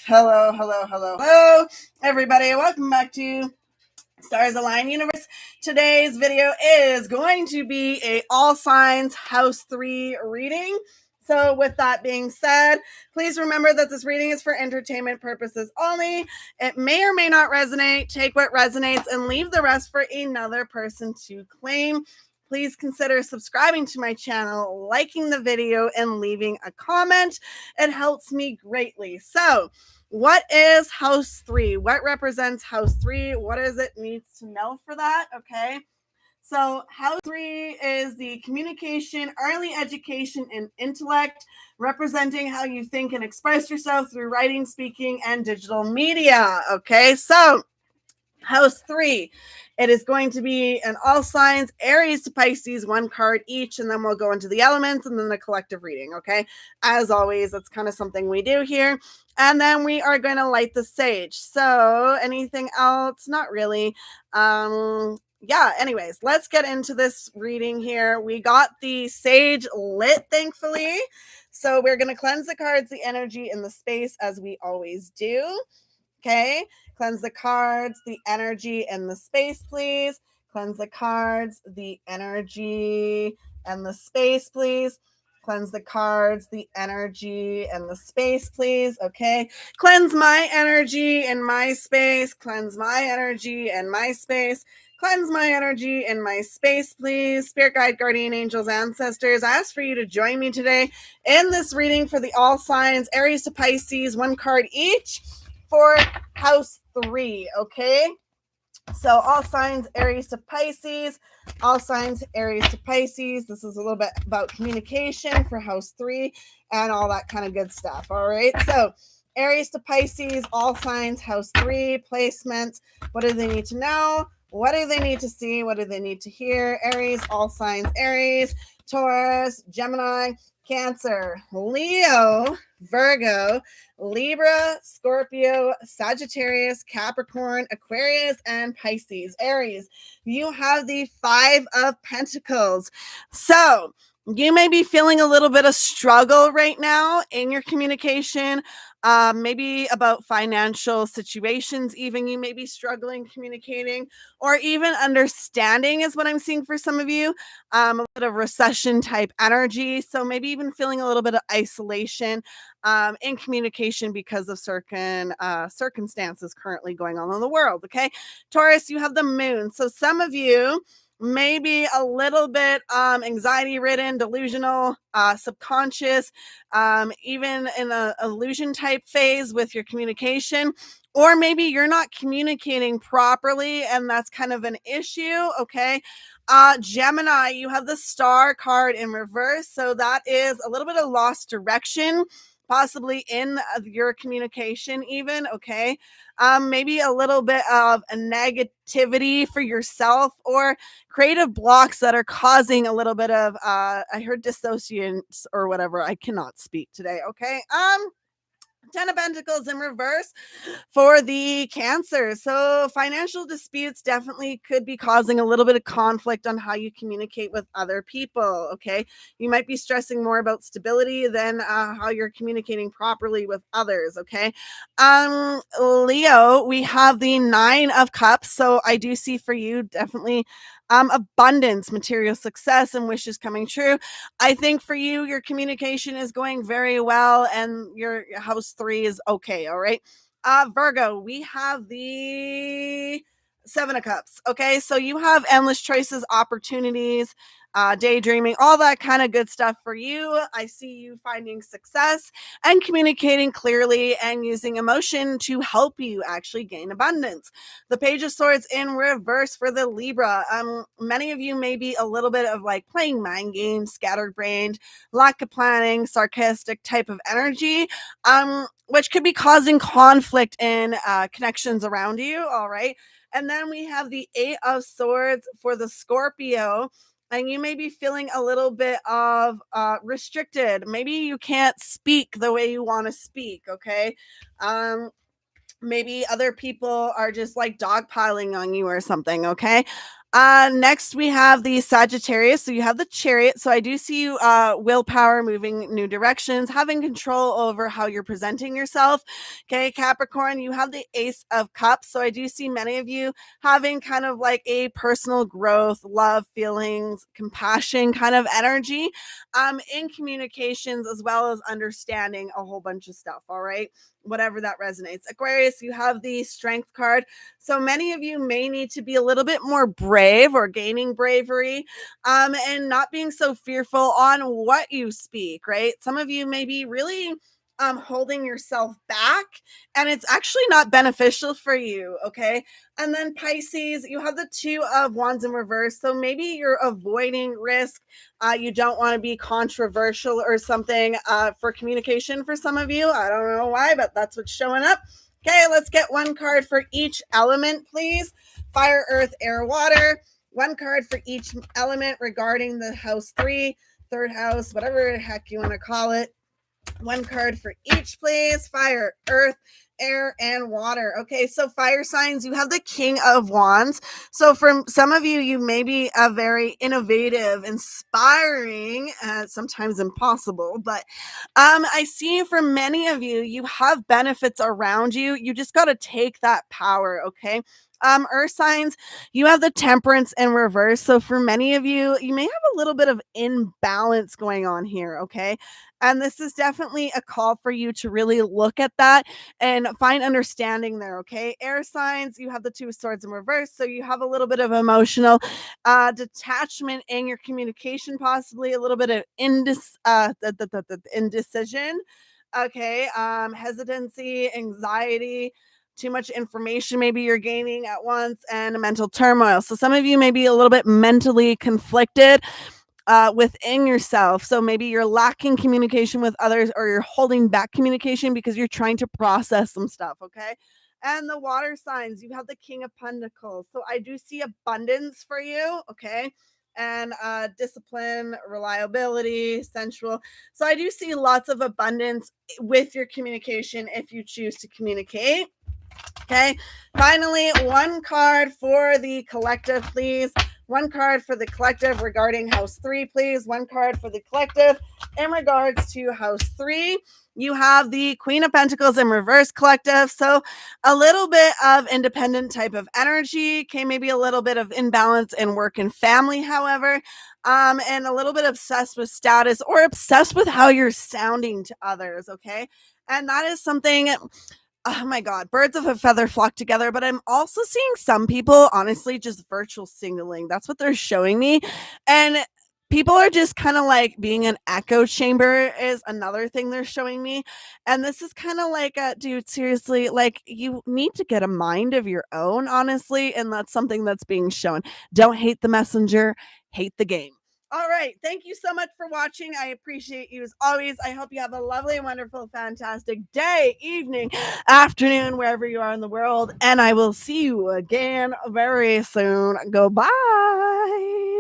Hello, everybody. Welcome back to Stars Align Universe. Today's video is going to be a all signs house 3 reading. So with that being said, please remember that this reading is for entertainment purposes only. It may or may not resonate. Take what resonates and leave the rest for another person to claim. Please consider subscribing to my channel, liking the video, and leaving a comment. It helps me greatly. So what is house 3? What represents house 3? What does it needs to know for that? Okay. So house 3 is the communication, early education, and intellect, representing how you think and express yourself through writing, speaking, and digital media. Okay. So house 3, it is going to be an all signs, Aries to Pisces, one card each, and then we'll go into the elements and then the collective reading. Okay. As always, that's kind of something we do here. And then we are going to light the sage. So anything else? Not really. Anyways, let's get into this reading here. We got the sage lit, thankfully. So we're going to cleanse the cards, the energy, and the space as we always do. Okay. Cleanse the cards, the energy, and the space, please. Cleanse the cards, the energy, and the space, please. Cleanse the cards, the energy, and the space, please. Okay. Cleanse my energy and my space. Cleanse my energy and my space. Cleanse my energy and my space, please. Spirit guide, guardian angels, ancestors, I ask for you to join me today in this reading for the all signs, Aries to Pisces, one card each for house 3. Okay. So all signs, Aries to Pisces, all signs, Aries to Pisces. This is a little bit about communication for house 3 and all that kind of good stuff. All right. So Aries to Pisces, all signs, house 3, placements. What do they need to know? What do they need to see? What do they need to hear? Aries, all signs, Aries, Taurus, Gemini, Cancer, Leo, Virgo, Libra, Scorpio, Sagittarius, Capricorn, Aquarius, and Pisces. Aries, you have the 5 of Pentacles. So you may be feeling a little bit of struggle right now in your communication, maybe about financial situations, even you may be struggling communicating or even understanding is what I'm seeing for some of you. A bit of recession type energy. So maybe even feeling a little bit of isolation in communication because of certain circumstances currently going on in the world. Okay. Taurus, you have the moon. So some of you maybe a little bit anxiety ridden, delusional, subconscious, even in a illusion type phase with your communication, or maybe you're not communicating properly and that's kind of an issue. Okay. Gemini, you have the star card in reverse. So that is a little bit of lost direction, possibly in your communication even. Okay. Maybe a little bit of a negativity for yourself or creative blocks that are causing a little bit of I heard dissociance or whatever. I cannot speak today. Okay. 10 of Pentacles in reverse for the Cancer. So financial disputes definitely could be causing a little bit of conflict on how you communicate with other people. Okay. You might be stressing more about stability than how you're communicating properly with others. Okay. Leo, we have the 9 of Cups. So I do see for you definitely abundance, material success, and wishes coming true. I think for you, your communication is going very well and your house 3 is okay. All right. Virgo, we have the 7 of Cups. Okay. So you have endless choices, opportunities, daydreaming, all that kind of good stuff for you. I see you finding success and communicating clearly and using emotion to help you actually gain abundance. The Page of Swords in reverse for the Libra. Many of you may be a little bit of like playing mind games, scattered brained, lack of planning, sarcastic type of energy, which could be causing conflict in connections around you. All right. And then we have the 8 of Swords for the Scorpio. And you may be feeling a little bit of restricted. Maybe you can't speak the way you want to speak. Okay. Maybe other people are just like dogpiling on you or something. Okay. Next, we have the Sagittarius. So you have the Chariot. So I do see you willpower, moving new directions, having control over how you're presenting yourself. Okay, Capricorn, you have the Ace of Cups. So I do see many of you having kind of like a personal growth, love, feelings, compassion kind of energy in communications, as well as understanding a whole bunch of stuff. All right, whatever that resonates. Aquarius, you have the Strength card. So many of you may need to be a little bit more brave or gaining bravery and not being so fearful on what you speak, right? Some of you may be really holding yourself back, and it's actually not beneficial for you, okay? And then Pisces, you have the Two of Wands in reverse. So maybe you're avoiding risk. You don't want to be controversial or something for communication for some of you. I don't know why, but that's what's showing up. Okay, let's get one card for each element, please. Fire, earth, air, water. One card for each element regarding the house 3, third house, whatever the heck you want to call it. One card for each, please. Fire, earth, air, and water. Okay, so fire signs, you have the King of Wands. So for some of you, you may be a very innovative, inspiring, sometimes impossible, but I see for many of you, you have benefits around you. You just got to take that power, okay? Earth signs, you have the Temperance in reverse. So for many of you, you may have a little bit of imbalance going on here, okay? And this is definitely a call for you to really look at that and find understanding there, okay? Air signs, you have the Two of Swords in reverse. So you have a little bit of emotional detachment in your communication, possibly a little bit of indecision, okay? Hesitancy, anxiety, too much information maybe you're gaining at once, and a mental turmoil. So some of you may be a little bit mentally conflicted within yourself. So maybe you're lacking communication with others, or you're holding back communication because you're trying to process some stuff. Okay. And the water signs, you have the King of Pentacles. So I do see abundance for you. Okay. And discipline, reliability, sensual. So I do see lots of abundance with your communication if you choose to communicate. Okay. Finally, one card for the collective, please. One card for the collective regarding house 3, please. One card for the collective in regards to house 3. You have the Queen of Pentacles in reverse, collective. So a little bit of independent type of energy. Okay, maybe a little bit of imbalance in work and family, however, and a little bit obsessed with status or obsessed with how you're sounding to others. Okay. And that is something, oh my God, birds of a feather flock together. But I'm also seeing some people, honestly, just virtual signaling. That's what they're showing me. And people are just kind of like being an echo chamber is another thing they're showing me. And this is kind of like, dude, seriously, like you need to get a mind of your own, honestly. And that's something that's being shown. Don't hate the messenger, hate the game. All right. Thank you so much for watching. I appreciate you as always. I hope you have a lovely, wonderful, fantastic day, evening, afternoon, wherever you are in the world. And I will see you again very soon. Goodbye.